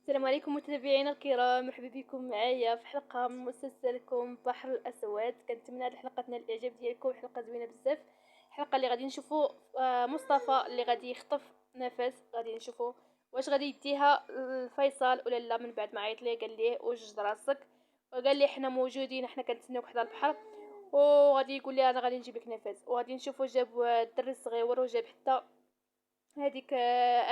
السلام عليكم متابعينا الكرام، مرحبا بكم معايا في حلقه من مسلسلكم بحر الاسود. كنتمنى هذه الحلقه تنال الاعجاب ديالكم، حلقه زوينه بزاف. الحلقه اللي غادي نشوفوا مصطفى اللي غادي يخطف نفس، غادي نشوفوا واش غادي يديها لفيصل ولا لا. من بعد ما عيط ليه قال ليه وجد راسك، وقال ليه حنا موجودين، حنا كنتسناوك حدا البحر، وغادي يقول لي انا غادي نجيب لك نفس. وغادي نشوفوا جاب الدري الصغير وجاب حتى هذيك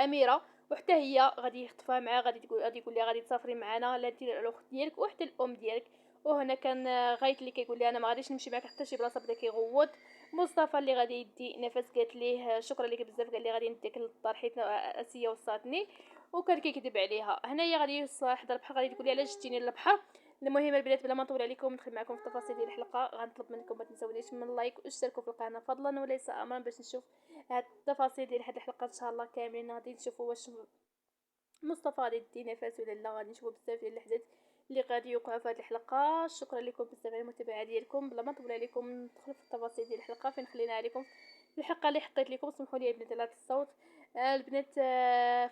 اميره، وحتى هي غادي يخطفها معاه، غادي يقول لها غادي تسافري معنا، لا انت الاخت ديالك وحتى الام ديالك. وهنا كان غايت اللي كيقول لي انا ما غاديش نمشي معاك حتى شي بلاصه، بدا كيغوت. مصطفى اللي غادي يدي نفس قالت ليه شكرا لك بزاف، قال لي غادي نديك للدار حيت اسيه وصاتني، وكان كيكذب عليها. هنايا غادي يوصل حدا البحر، غادي تقول لي علاش جيتيني للبحر. المهم البنات بلا ما نطول عليكم ندخل معكم في تفاصيل ديال الحلقه. غنطلب منكم ما تنساونيش من اللايك واشتركوا في القناه فضلا وليس امرا، باش نشوف هاد التفاصيل ديال هاد الحلقه ان شاء الله كاملين. غادي نشوفوا واش مصطفى غادي يدي نفس ولا لا. غادي نشوفوا بزاف ديال الاحداث اللي غادي يوقعوا في هذه الحلقه. شكرا لكم بزاف على المتابعه ديالكم. بلا ما نطول عليكم ندخل في التفاصيل ديال الحلقه فين خلينا عليكم في الحلقه اللي حطيت لكم. سمحوا لي البنات على الصوت. البنات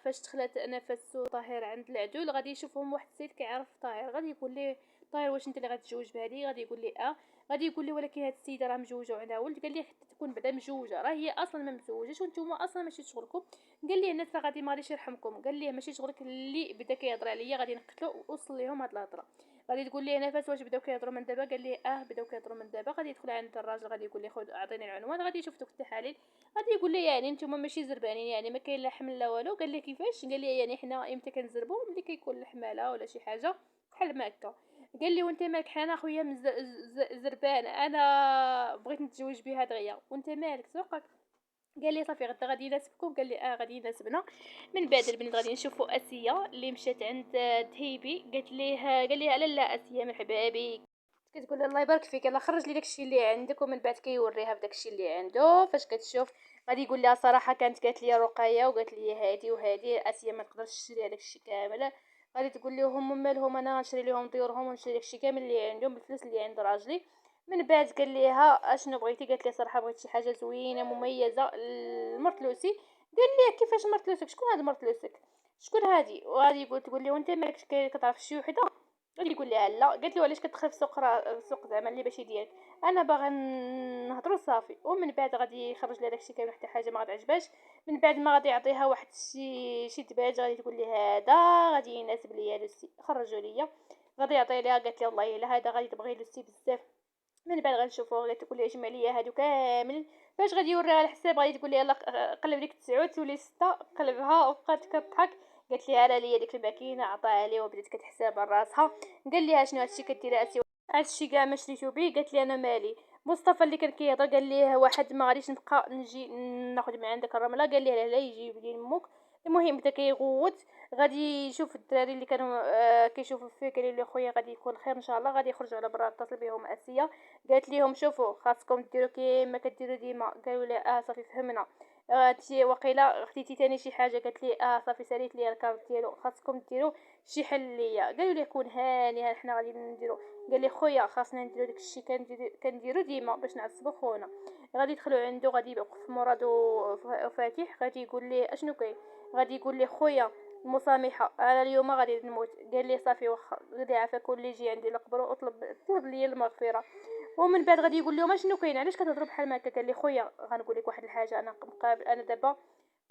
فاش دخلت نفس وطاهر عند العدول، غادي يشوفهم واحد السيد كيعرف طاهر، غادي يقول ليه طاهر واش انت اللي غتتزوج بهذه؟ غادي يقول لي اه. غادي يقول لي ولكن هاد السيده راه مزوجه وعندها ولد. قال لي حتى تكون بعدا مزوجه، راه هي اصلا ما مزوجش وانتم اصلا ماشي شغلكم. قال لي الناس راه غادي ما غاديش يرحمكم، قال لي ماشي شغلك. اللي بدا كيهضر عليا غادي نقتلو. ووصل ليهم هاد الهضره. غادي تقول لي نفس واش بداو كيهضروا من دابا؟ قال لي اه بداو كيهضروا من دابا. غادي يدخل عند الراجل، غادي يقول لي خذ اعطيني العنوان. غادي يشوف دوك التحاليل، غادي يقول لي يعني نتوما ماشي زربانين، يعني ما كاين لا حمل لا والو. قال لي كيفاش؟ قال لي يعني حنا امتى كنزربو؟ ملي كيكون الحماله ولا شي حاجه بحال ما هكا. قال لي وانت مالك؟ حنا خويا زربان، انا بغيت نتزوج بها دغيا، وانت مالك سوقك؟ قال لي صافي غدا غادي يناسبكم. قال لي اه غادي يناسبنا. من بعد البنات غادي نشوفوا اسيه اللي مشات عند دهيبي. قالت ليه قال لي لا اسيه مرحبا بك. كتقول له الله يبارك فيك، يلا خرج لي داكشي اللي عندك. ومن بعد كيوريها في داكشي اللي عنده. فاش كتشوف غادي يقول لها صراحه كانت قالت لي رقيه وقالت لي هادي وهادي، اسيه ما تقدرش تشري هذاك الشيء كامل. غادي تقول لهم مالهم، انا نشري لهم ديورهم ونشري داكشي كامل اللي عندهم بالفلوس اللي عند راجلي. من بعد قال ليها اشنو بغيتي؟ قالت لي صراحه بغيت شي حاجه زوينه مميزه لمرتلوسي. قال لي كيفاش مرتلوسك؟ شكون هاد مرتلوسك؟ شكون هادي؟ وغادي تقول لي وانت مالك كتعرف شي وحده؟ غادي يقول لها لا. قالت له علاش كتدخل في سوق السوق زعما اللي ماشي ديالك؟ انا باغا نهضروا صافي. ومن بعد غادي يخرج لها داكشي كامل حتى حاجه ما غتعجبهاش. من بعد ما غادي يعطيها واحد شي دباج، غادي تقول لي هذا غادي يناسب ليا لوسي، خرجوا ليا. غادي يعطي لها، قالت لي والله الا هذا غادي تبغي لوسي بزاف. من بعد غنشوفو غادي تقول لي جمع ليا هادو كامل. فاش غادي يوريها الحساب غادي تقول لي يلا قلب ديك 9 تولي 6. قلبها وبقات كتضحك. قالت لي على ليا ديك الماكينه، عطاها لي وبدات كتحسب راسها. قال ليها شنو هادشي كديري اسي؟ هادشي كاع ما شريتو بيه. قالت لي انا مالي. مصطفى اللي كان كيهضر قال ليه واحد ما غاديش نبقى نجي ناخذ من عندك الرمله. قال ليه لا يجيب لي امك. المهم بدا كيغوت. غادي يشوف الدراري اللي كانوا كيشوفوا فيه، قال له خويا غادي يكون خير ان شاء الله. غادي يخرجوا على برا. اتصل بهم اسيه قالت ليهم شوفوا خاصكم ديروا كيما كديروا ديما. قالوا لها صافي فهمنا. هادشي وقيله خديتي تاني شي حاجه؟ قالت لي صافي ساليت لي الكارت ديالو، خاصكم ديروا شي حل ليا. قالوا لي كون هاني حنا غادي نديروا. قال لي خويا خاصنا نديروا داكشي كنديروا ديما باش نعصبوا خونا. غادي يدخلوا عنده، غادي يوقف مرادو وفاتح. غادي يقول لي اشنو كاين؟ غادي يقول لي خويا المسامحه انا اليوم غادي نموت. قال لي صافي واخا غادي عافاك اللي يجي عندي القبر طلب لي المغفره. ومن بعد غادي يقول لهم اشنو كاين؟ علاش كتهضروا بحال هكا؟ قال لي خويا غنقول لك واحد الحاجه، انا مقابل انا دابا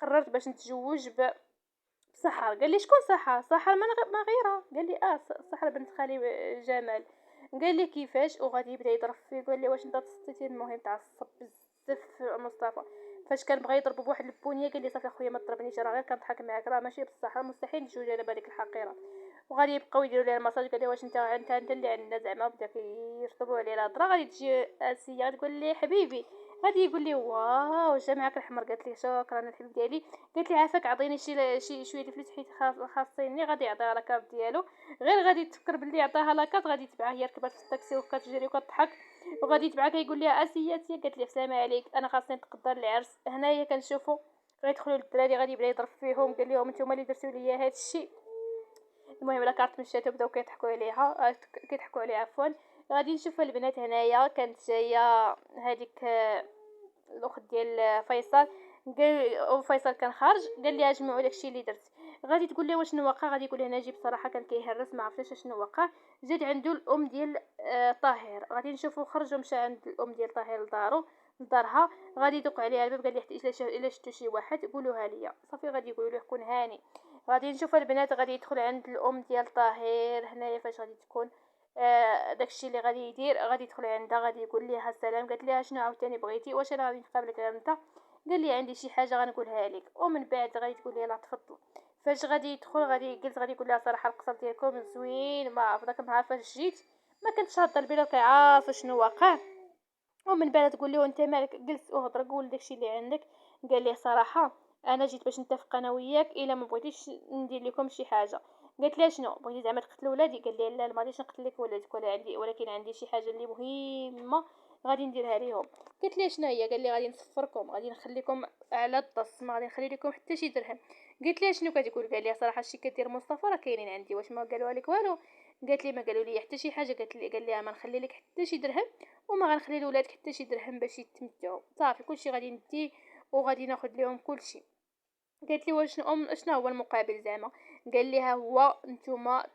قررت باش نتزوج بسحر. قال لي شكون سحر؟ سحر ما غيرها. قال لي سحر بنت خالي جمال. قال لي كيفاش؟ وغادي يبدا يضرب فيه. قال لي واش انت تسطيتي؟ المهم تعصب بزاف مصطفى. فاش كان بغى يضربو بواحد البونيه قال لي صافي خويا ما تضربنيش، راه غير كنضحك معاك، راه ماشي بصح، راه مستحيل نتزوج انا بهذيك الحقيره. وغادي يبقاو يديروا ليه المساج. قال لي واش انت اللي عندنا زعما؟ بدا كيرطبوا عليه الهضره. غادي تجي اسيه غادي تقول لي حبيبي. غادي يقول لي واو جا معاك الحمر. قالت لي شكرا الحبيب ديالي. قالت لي عافاك عطيني شي شويه الفلوس حيت خاصيني. غادي يعطيها لاكارت ديالو. غير غادي تفكر بلي عطاها لاكارت غادي تبعها. هي ركبات في الطاكسي وكتجري وكتضحك. وغادي تبعها كيقول لها اسيه. قالت لي السلام عليك، انا خاصني نتقدر العرس. هنايا كنشوفوا غيدخلوا للدراري، غادي يبدا يضرب فيهم. قال لهم نتوما اللي درتوا لي هذا الشيء. المهم لاكارت مشات وبداو كيضحكوا عليها كيضحكوا عليها عفوا. غادي نشوف البنات هنايا كانت جايه هذيك الاخت ديال فيصل. قال وفيصل كان خارج. قال لي اجمعوا داكشي اللي درت. غادي تقول ليه واش وقع، غادي يقول لها نجيب صراحه كان كيهرس ما عرفتش شنو وقع. جات عنده الام ديال طاهر، غادي نشوفوا خرج ومشى عند الام ديال طاهر لدارو لدارها. غادي يدق عليها الباب قال لي حتى الا شفتوا شي واحد قولوها ليا. صافي غادي يقولوا له كون هاني. غادي نشوف البنات غادي يدخل عند الام ديال طاهر. هنايا فاش غادي تكون داكشي اللي غادي يدير، غادي يدخل عندها غادي يقول لها السلام. قالت لها شنو عاوتاني بغيتي، واش انا غادي نقابلك انت؟ قال لي عندي شي حاجه غنقولها لك. ومن بعد غادي تقول لي لا تفضل. فاش غادي يدخل غادي جلس غادي يقول لها صراحه القصر ديالكم زوين، ما عرف داك النهار فاش جيت ما كنتش هضر بلا كيعارف شنو واقع. ومن بعد تقول له انت مالك، جلس وهضر قول داكشي اللي عندك. قال لي صراحه انا جيت باش نتفق انا وياك الا ما بغيتيش ندير لكم شي حاجه. قالت لها شنو بغيتي زعما تقتل ولادي؟ قال لي لا ما غاديش نقتل لك ولادك، ولا عندي ولكن عندي شي حاجه اللي مهمه غادي نديرها ليهم. قالت لي شنو هي؟ قال لي غادي نصفركم، غادي نخليكم على الضص، ما غادي نخلي لكم حتى شي درهم. قلت لها شنو كتقول؟ قال لي صراحه الشي كدير مصطفى راه كاينين عندي، واش ما قالوا لك والو؟ قالت لي ما قالوا لي حتى شي حاجه. قال لي ما نخلي لك حتى شي درهم، وما غنخلي لولادك حتى شي درهم باش يتمتعوا. صافي كلشي غادي ندي وغادي ناخذ لهم كلشي. قالت لي واش شنو هو المقابل زعما؟ قال لي ها هو نتوما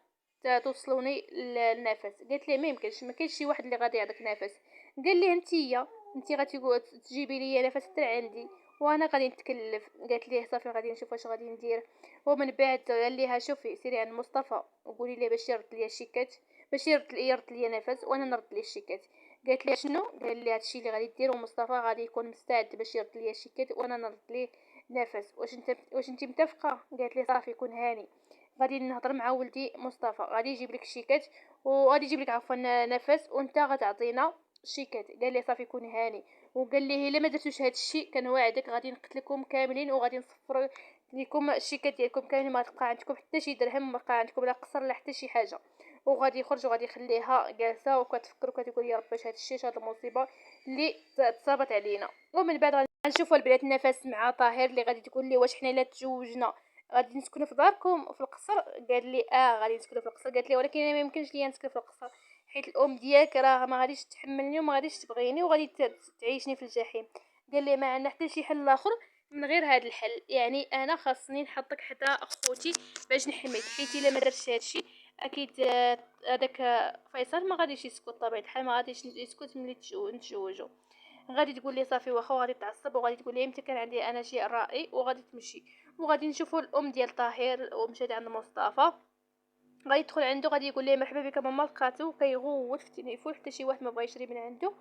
توصلوني للنفس. قالت لي ما يمكنش، ما كاينش شي واحد اللي غادي يعطيك نفس. قال لي انت غادي تجيبي لي نفس حتى عندي وانا غادي نتكلف. قالت لي صافي غادي نشوف واش غادي ندير. ومن بعد قال لها شوفي سيري عند مصطفى وقولي ليه باش يرد لي الشيكات، باش يرد لي نفس وانا نرد لي الشيكات. قالت لي شنو؟ قال لي هادشي اللي غادي دير ومصطفى غادي يكون مستعد باش يرد لي الشيكات وانا نرد ليه نفس. واش انت متفقه؟ قالت لي صافي كون هاني. غادي نهضر مع ولدي مصطفى غادي يجيب لك الشيكات وغادي يجيب لك عفوا نفس وانت غتعطينا الشيكات. قال لي صافي كون هاني. وقال لي الا ما درتوش هذا الشيء كنواعدك غادي نقتلكم كاملين وغادي نصفر لكم الشيكات ديالكم كاملين، ما تبقى عندكم حتى شي درهم، ما بقى عندكم لا قصر لا حتى شي حاجه. وغادي يخرج وغادي يخليها جالسه وكتفكر وكتقول يا ربي اش هاد الشيء، هاد المصيبه اللي تصابت علينا. ومن بعد غنشوفوا البنات نفس مع طاهر اللي غادي تقول لي واش حنا الا تزوجنا غادي نسكنوا في داركم في القصر؟ قال لي غادي نسكنوا في القصر. قالت لي ولكن انا ما يمكنش ليا نسكن في القصر حيت الام ديالك راه ما غاديش تحملني وما غاديش تبغيني وغادي تعيشني في الجحيم. قال لي ما عندنا حتى شي حل اخر من غير هذا الحل، يعني انا خاصني نحطك حدا اخوتي باش نحميك، حيت الا ما درتش هذا الشيء اكيد هذاك فيصل ما غاديش يسكت طبيعه الحال، ما غاديش يسكت ملي نتزوجوا. غادي تقول لي صافي واخا، وغادي تعصب وغادي تقول لي امتى كان عندي انا شيء رأي وغادي تمشي. وغادي نشوفوا الام ديال طاهر ومشات عند مصطفى. غادي يدخل عنده غادي يقول ليه مرحبا بك ماما، لقاتو كيغوت في التليفون حتى شي واحد ما بغى يشري من عنده.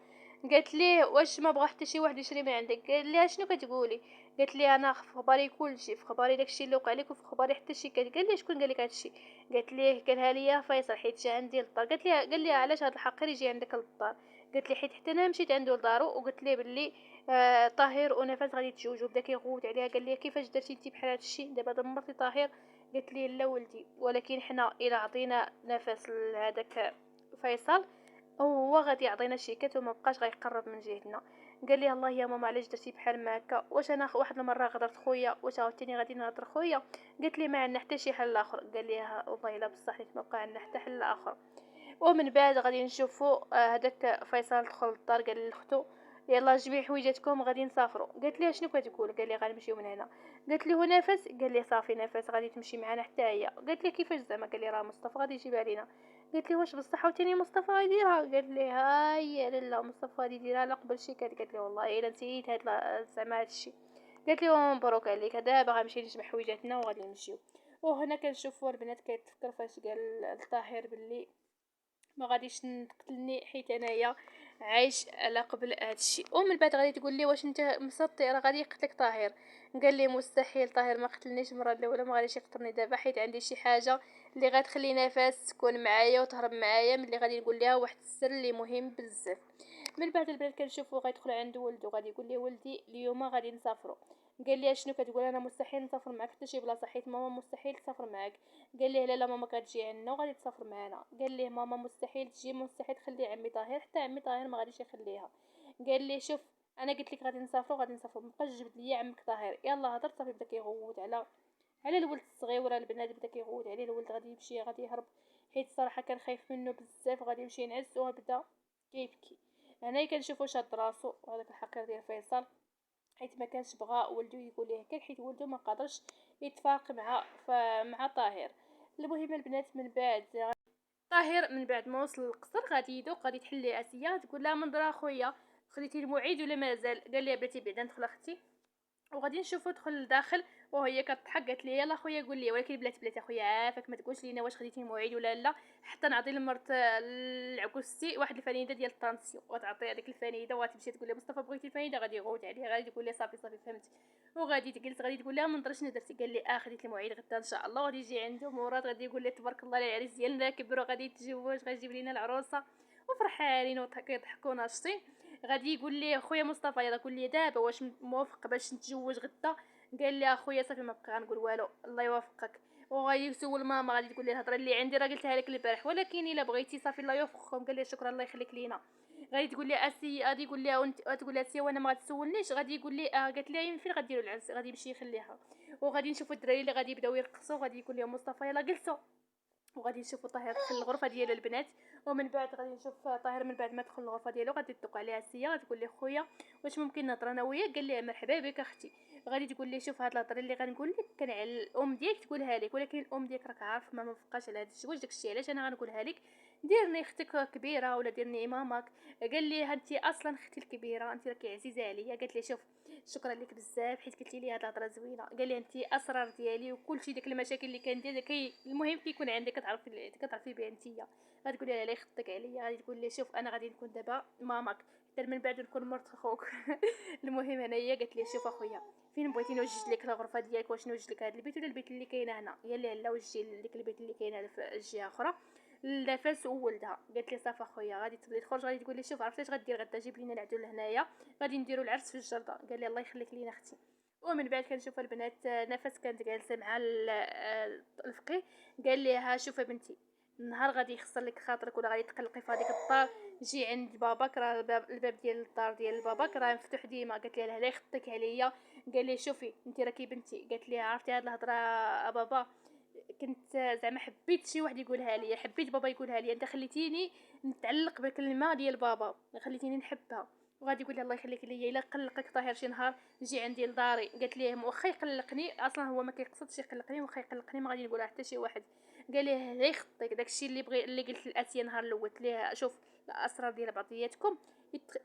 قالت ليه واش ما بغى حتى شي واحد يشري من عندك؟ قال لها شنو كتقولي؟ قالت لي انا في خباري كلشي، في خباري داكشي اللي وقع لك وفي خباري حتى شي كات. قال لي شكون قال لك هادشي؟ قالت ليه قالها لي فيصل حيت جا عندي للدار. قال لي علاش هاد الحقير يجي عندك للدار؟ قالت لي حيت حتى انا مشيت عنده لدارو وقلت ليه باللي طاهر ونفس غادي يتزوجوا. بدا كيغوت عليها قال لي كيفاش درتي انت بحال هادشي دابا دمرتي طاهر؟ قالت لي لا ولدي، ولكن حنا الا عطينا نفس لهذاك فيصل هو غادي يعطينا شيكات وما بقاش غيقرب من جهتنا. قال لي الله يا ماما علاش درتي بحال ما هكا؟ واش انا واحد المره غدرت خويا واش عاوتاني غادي نهضر خويا؟ قالت لي ما عندنا حتى شي حل اخر. قال لي والله الا بصح ما بقى عندنا حتى حل اخر. ومن بعد غادي نشوفوا هذاك فيصل دخل للدار قال لختو يلا جميع حويجاتكم غادي نسافروا. قالت لي شنو كتقول؟ قال لي غنمشيو من هنا. قالت لي هو نفس؟ قال لي صافي نفس غادي تمشي معنا حتى هي. قالت لي كيفاش زعما؟ قال لي راه مصطفى غادي يجيبها لينا. قالت لي واش بصح عاوتاني مصطفى غيديرها؟ قالت لي هاي لا مصطفى غادي يديرها لا قبل شي كات. قالت لي والله الا نسيت هاد زعما هادشي. قالت لي مبروك عليك دابا غنمشي نجمع حويجاتنا وغادي نمشيو. وهنا كنشوفوا البنات كتفكر فاش قال الطاهر باللي ما غاديش تقتلني حيت انايا عايش على قبل هادشي. ومن بعد غادي تقول لي واش انت مسطي راه غادي يقتلك طاهر؟ قال لي مستحيل، طاهر ما قتلنيش المره الاولى ما غاديش يقتلني دابا حيت عندي شي حاجه اللي غتخلي نفس تكون معايا وتهرب معايا ملي غادي نقول لها واحد السر اللي مهم بزاف. من بعد البنات كنشوفو غيدخل عند ولده غادي يقول لي ولدي اليوم غادي نسافروا. قال لي شنو كتقول؟ انا مستحيل نسافر معك حتى شي بلاصه حيت ماما مستحيل تسافر معك. قال لي لا ماما كتجي عندنا وغادي تسافر معنا. قال لي ماما مستحيل تجي، مستحيل تخلي عمي طاهر، حتى عمي طاهر ما غاديش يخليها. قال لي شوف انا قلت لك غادي نسافروا غادي نسافروا، مابقاش جبد لي عمك طاهر. يلا هضر. صافي بدا كيغوت على الولد الصغير ولا البنات، بدا كيغوت عليه. الولد غادي يمشي غادي يهرب حيت الصراحه كان خايف منه بزاف، غادي يمشي ينعس وبدا كيبكي. هنا كنشوفوا شاد راسو هذاك الحقير ديال فيصل حيت ما كانش بغى ولده يقول ليه هكاك، حيت ولده ما قادرش يتفارق مع طاهر. المهم البنات من بعد طاهر من بعد ما وصل للقصر غادي يدوق، غادي تحلي اسيا تقول لها منظر اخويا خديتي الموعد ولا مازال؟ قال لها بلاتي بعدا ندخل اختي. وغادي نشوفو دخل لداخل وهي كتضحك قالت لي يلا خويا قول لي، ولكن بلاتي اخويا عافاك ما تقولش لينا واش خديتي الموعد ولا لا، حتى نعطي لمرت العكوستي واحد الفنيده ديال الطانسيون وتعطي هذيك الفنيده وغتمشي تقول لها مصطفى بغيتي الفنيده، غادي يغوت عليها غادي تقول لها صافي فهمت. وغادي تجلس غادي تقول لها منظر شنو درتي؟ قال لي خديت الموعد غدا ان شاء الله، وغادي يجي عنده مراد غادي يقول لها تبارك الله على العريس ديالنا كبر وغادي يتزوج غادي يجيب لينا العروسه وفرحانين وكيضحكوا ناشطين. غادي يقول لي خويا مصطفى يلا قول لي دابا واش موافق باش نتزوج غدا؟ قال لي اخويا صافي ما بقى غنقول والو الله يوفقك. وغادي يسول ماما غادي تقول لي الهضره اللي عندي راه قلتها لك البارح، ولكن الا بغيتي صافي الله يوفقكم. قال لي شكرا الله يخليك لينا. غادي تقول لي اسي غادي يقول لها وانت تقول لها اسي وانا ما غتسولنيش، غادي يقول لي قالت لها فين غديروا العرس؟ غادي يمشي يخليها. وغادي نشوفوا الدراري اللي غادي يبداو يرقصوا، غادي يقول لهم مصطفى يلا جلسوا. وغادي نشوفوا طاهر دخل الغرفه ديال البنات. ومن بعد غادي نشوف طاهر من بعد ما دخل الغرفه ديالو غادي تدق عليها السيه غادي تقول لي خويا واش ممكن نهضر انا وياك؟ قال لي مرحبا بك اختي. غادي تقول لي شوف هاد الهضره اللي غنقول لك كان على الام ديالك تقولها لك، ولكن الام ديالك راك عارف ما موافقاش على هذا الزواج، داكشي علاش انا غنقولها لك. ديرني اختك كبيره ولا ديرني ماماك. قال لي انت اصلا اختي الكبيره انت راكي عزيزه عليا. قالت لي شوف شكرا لك بزاف حيت قلتي لي هاد الهضره زوينه. قال لي انت اسرار ديالي وكلشي داك المشاكل اللي كندير المهم كيكون عندك كتعرفي بها انتيا. غتقولي لها لا يخطك عليا. غادي تقول لي شوف انا غادي نكون دابا ماماك حتى من بعد نكون مرت خوك. المهم هنايا قالت لي شوف اخويا فين بغيتي نوجد لك الغرفه ديالك؟ واش نوجد لك هذا البيت ولا البيت اللي كاين هنا؟ قال لي لا وجدي لك البيت اللي كاين في الجهه اخرى لنفس وولدها. قالت لي صافي اخويا. غادي تبدا تخرج غادي تقول لي شوف عرفتي اش غدير غدا؟ جيب لينا العدول لهنايا غادي نديروا العرس في الجرده. قال لي الله يخليك لينا اختي. ومن بعد كنشوف البنات نفس كانت جالسه مع الفقيه. قال لي ها شوف بنتي النهار غادي يخسر لك خاطرك ولا غادي تقلقي في هذيك الدار جي عند باباك راه الباب ديال الدار ديال باباك راه مفتوح ديما. قالت لي لا يخطيك عليا. قال لي شوفي انت راكي بنتي. قالت لي عرفتي هاد الهضره بابا كنت زعما حبيت شي واحد يقولها لي، حبيت بابا يقولها لي، انت خليتيني نتعلق بالكلمه ديال بابا خليتيني نحبها. وغادي يقول لي الله يخليك ليا الا قلقك طاهر شي نهار يجي عندي لداري. قالت ليه واخا يقلقني اصلا هو ما كيقصدش يقلقني، واخا يقلقني ما غادي نقولها حتى شي واحد. قال ليه لا يخطيك داكشي اللي قلت لاسيا نهار الاول ليه شوف الاسرار ديال بعضياتكم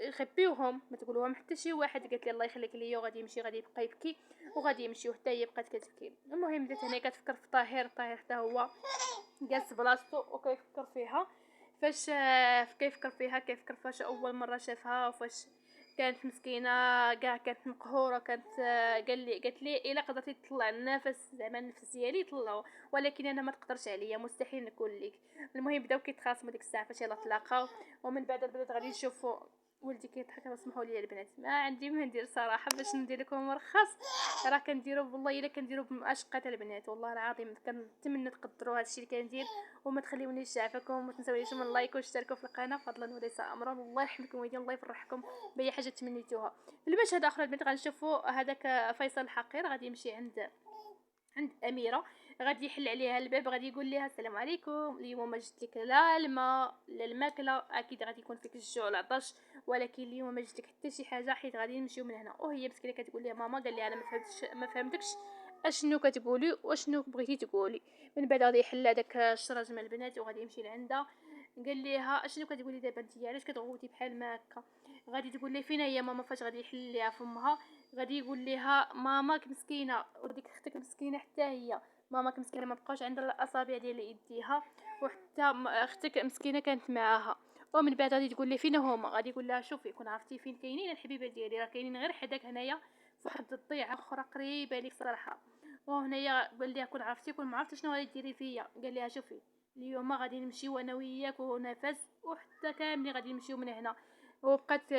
يخبيوهم ما تقولوهم حتى شي واحد. قالت لي الله يخليك ليا. وغادي يمشي غادي يبقى يبكي وغادي يمشي وحتى هي بقات كتبكي. المهم بدات هنا كتفكر في طاهر حتى هو جالس بلاصتو وكيفكر فيها فاش كيفكر فاش اول مره شافها وفاش كانت مسكينه كاع كانت مقهوره كانت قالت لي الا قدرتي تطلع النفس زعما النفس ديالي طلعو ولكن انا ما تقدرش عليا مستحيل نقول لك. المهم بداو كيتخاصموا ديك الساعه فاش يلا تلاقاو. ومن بعد البنات غادي نشوفوا ولدي كيضحك اسمحوا لي البنات ما عندي ما ندير صراحه باش ندير لكم مرخص راه كنديرو والله الا كنديرو بمشقه البنات والله العظيم كنتمنى تقدروا هادشي اللي كندير وما تخليونيش عافاكم وما تنساونيش من لايك واشتركوا في القناه فضلا وليس امرا. والله يحميكم ويدين الله يفرحكم باي حاجه تمنيتوها. في المشهد اخر البنات غنشوفوا هذاك فيصل الحقير غادي يمشي عند اميره غادي يحل عليها الباب غادي يقول لها السلام عليكم اليوم ما جبت لك لا الماء لا الماكله اكيد غادي يكون فيك الجوع والعطش ولكن اليوم ما جبت لك حتى شي حاجه حيت غادي نمشيو من هنا. وهي مسكينه كتقول لها ماما قال لي انا ما فهمتكش اشنو كتقولي واشنو بغيتي تقولي. من بعد غادي يحل هذاك الشرج من البنات وغادي يمشي لعندها. قال لها اشنو كتقولي دابا انت علاش كتغوتي بحال ما هكا؟ غادي تقول لي فين هي ماما فاش غادي يحل ليها فمها غادي يقول لها ماماك مسكينه وديك اختك مسكينه حتى هي ماماك مسكينه ما بقاوش عندها الاصابع ديال يديها وحتى اختك مسكينه كانت معاها. ومن بعد غادي تقول لي فين هما؟ غادي يقول لها شوفي كون عرفتي فين كاينين الحبيبه ديالي راه كاينين غير حداك هنايا فواحد الضيعه اخرى قريبه ليك صراحه. وهنايا قال لها كون عرفتي كون ما عرفتي شنو غادي ديري فيا. قال لها شوفي اليوم غادي نمشيو انا وياك ونفس وحتى كاملين غادي نمشيو من هنا. وبقات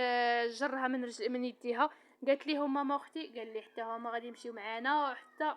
جرها من يديها. قالت ليهم ماما اختي قال لي حتى هما غادي يمشيو معانا وحتى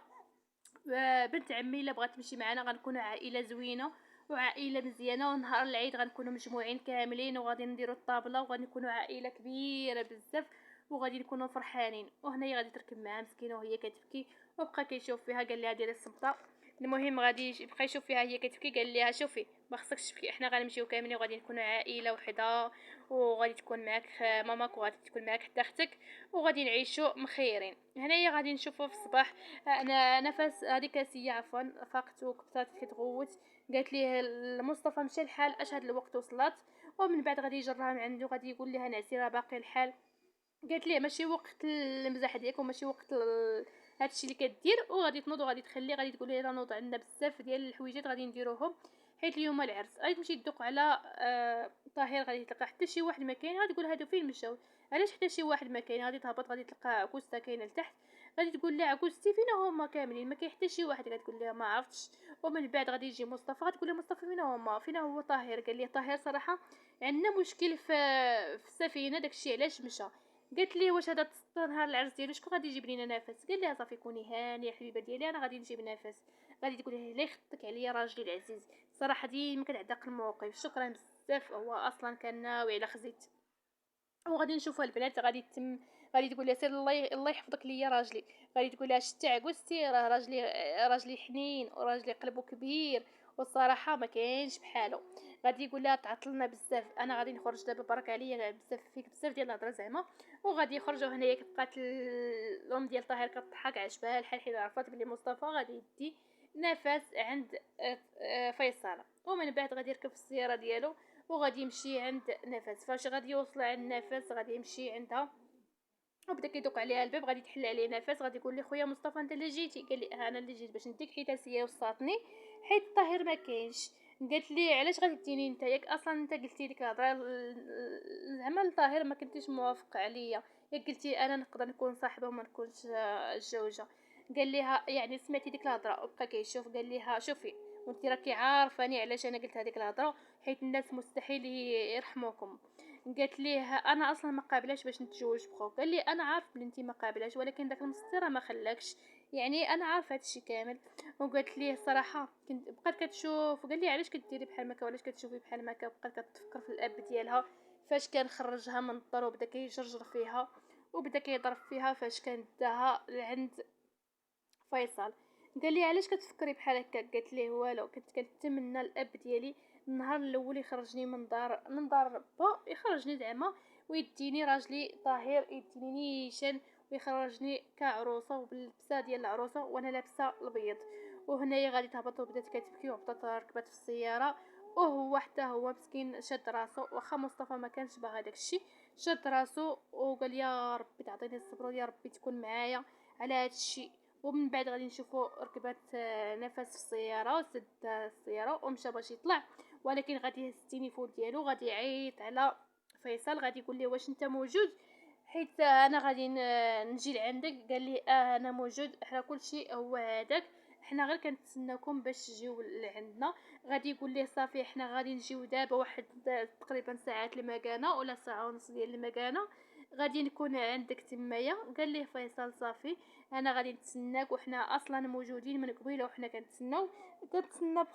بنت عمي الا بغات تمشي معنا غنكونوا عائله زوينه وعائله مزيانه ونهار العيد غنكونوا مجموعين كاملين وغادي نديروا الطابله وغادي نكونوا عائله كبيره بزاف وغادي نكونوا فرحانين. وهنايا غادي تركب معها مسكينه وهي كتبكي وبقى كيشوف فيها قال لها ديري الصمطه المهم غادي بقى يشوف فيها هي كتبكي، قال لها شوفي ما خصكش تبكي، احنا غنمشيو كاملين وغادي نكونوا عائله وحده، وغادي تكون معاك ماماك وغادي تكون معاك حتى اختك، وغادي نعيشوا مخيرين. هنايا غادي نشوفوا في الصباح انا نفس هذيك السيه عفوا فاقت وكبتات كتغوت، قالت ليه مصطفى مشى الحال اش هاد الوقت وصلت، ومن بعد غادي يجرها من عنده غادي يقول لها نعسي راه باقي الحال. قالت ليه ماشي وقت المزاح ديالك وماشي وقت هادشي اللي كدير، وغادي تنوض وغادي تخلي غادي تقول ليه راه نوض عندنا بزاف ديال الحويجات غادي نديروهم حيت اليوم العرس. غادي تمشي تدق على طاهر، غادي تلقى حتى شي واحد ما كاين، غادي تقول هادو فين مشاو، علاش حتى شي واحد ما كاين. غادي تهبط غادي تلقى عكوسته كاينه لتحت، غادي تقول لها عكوستي فين هما كاملين ما كاين حتى شي واحد، غتقول لها ما عرفتش. ومن بعد غادي يجي مصطفى، غتقول له مصطفى فين هما فين هو طاهر، قال لي طاهر صراحه عندنا مشكل في السفينه داكشي علاش مشى. قالت لي واش هذا نهار العرس ديالو شكون غادي يجيب لينا نفس، قال لها صافي كوني هانيه حبيبه ديالي انا غادي نجيب نفس. غادي تقول لها لا يخطك عليا راجلي العزيز، صراحه ديما كتعتق الموقف، شكرا بزاف، هو اصلا كان ناوي على خزيت. وغادي نشوفوا البنات غادي تم، غادي تقول لها سير الله يحفظك ليا راجلي، غادي تقول لها شتي عكوستي راه راجلي حنين وراجلي قلبه كبير والصراحه ما كاينش بحالو. غادي يقول لها تعطلنا بزاف، انا غادي نخرج دابا برك عليا بزاف فيك بزاف ديال الهضره زعما. وغادي يخرجوا هنايا كتبقات الام ديال طاهر كتضحك عجبها الحال حيت عرفات بلي مصطفى غادي يدي نفس عند فيصل. ومن بعد غادي يركب في السياره ديالو وغادي يمشي عند نفس. فاش غادي يوصل عند نفس غادي يمشي عندها وبدا كيدق عليها الباب، غادي تحل عليه نفس، غادي يقول لي خويا مصطفى انت اللي جيتي، قال لي انا اللي جيت باش نديك حيت هي وصاتني حيت الطاهر ما كاينش. قالت لي علاش غادي تديني انت ياك اصلا انت قلتي ديك الهضره زعما الطاهر ما كنتيش موافق عليا، ياك قلتي انا نقدر نكون صاحبه وما نكونش الزوجه. قال لها يعني سمعتي ديك الهضره، وبقى كيشوف قال لها شوفي وانت راكي عارفاني علاش انا قلت هذيك الهضره، حيت الناس مستحيل يرحموكم. قالت ليه انا اصلا ما قابلاش باش نتزوج بخوك، قال لي انا عارف بلي انت ما قابلاش ولكن داك المسطره ما خلاكش، يعني انا عارف هادشي كامل. وقالت ليه الصراحه كنت بقات كتشوف، قال لي علاش كديري بحال مكا وعلاش كتشوفي بحال مكا، بقات كتفكر في الاب ديالها فاش كان خرجها من الدار وبدا كيجرجر فيها وبدا كيضرب فيها فاش كان داها لعند فيصل. قال لي علاش كتفكري بحال هكا، قالت ليه والو كنت كنتمنى الاب ديالي النهار الاول يخرجني من دار با يخرجني زعما ويديني راجلي طاهر يديني نيشان ويخرجني كعروسه وباللبسه ديال العروسه وانا لابسه البيض. وهنايا غادي تهبط وبدات كتبكي وهبطت ركبت في السياره، وهو حتى هو مسكين شاد راسو، واخا مصطفى ما كانش باغي داكشي شاد راسو وقال يا ربي تعطيني الصبر يا ربي تكون معايا على هادشي. ومن بعد غادي نشوفو ركبات نفس في السياره وسد السياره ومشى باش يطلع، ولكن غادي يهز التليفون ديالو غادي يعيط على فيصل، غادي يقول ليه واش انت موجود حيت انا غادي نجي لعندك. قال لي انا موجود، احنا كلشي هو هذاك، احنا غير كنتسناكم باش تجيو لعندنا. غادي يقول ليه صافي احنا غادي نجيو دابا واحد تقريبا ساعات المكانه ولا ساعه ونص ديال المكانه غادي نكون عندك تمايا. قال ليه فيصل صافي انا غادي نتسناك وحنا اصلا موجودين من قبيله وحنا كنتسناو كنتسنى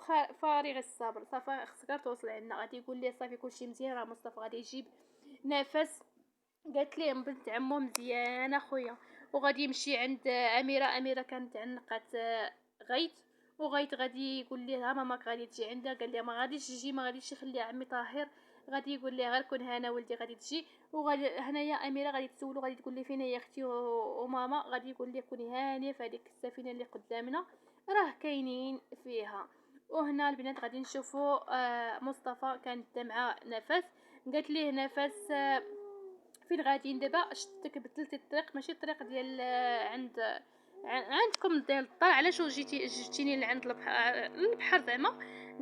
فارغ الصبر، صافي خصك غير توصل عندنا. غادي يقول لي صافي كلشي مزيان راه مصطفى غادي يجيب نفس. قالت ليه بنت عمو مزيان اخويا. وغادي يمشي عند اميره كانت عنقات غيت، وغيت غادي يقول لها ماماك غادي تجي عندها، قال لها ما غاديش تجي ما غاديش يخلي عمي طاهر، غادي يقول لها غير كون هنا ولدي غادي تجي. وغادي هنايا اميره غادي تسولو غادي تقول لي فين هي اختي وماما، غادي يقول لي كوني هانيه في هذيك السفينه اللي قدامنا راه كاينين فيها. وهنا البنات غادي نشوفوا مصطفى كانت مع نفس. قالت ليه نفس فين غاديين دابا، شتك بدلتي الطريق ماشي الطريق ديال عندكم ديال الدار، علاش جيتيني لعند البحر زعما.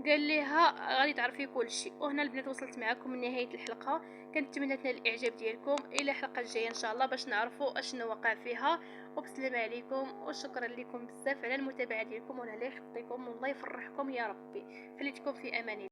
قال لها غادي تعرفي كلشي. وهنا البنات وصلت معكم لنهايه الحلقه، كنتمنى تنال الاعجاب ديالكم، الى الحلقه الجايه ان شاء الله باش نعرفوا اشنو وقع فيها. وبسلامه عليكم وشكرا لكم بزاف على المتابعه ديالكم، والله يخطيكم والله يفرحكم يا ربي. خليتكم في امان الله.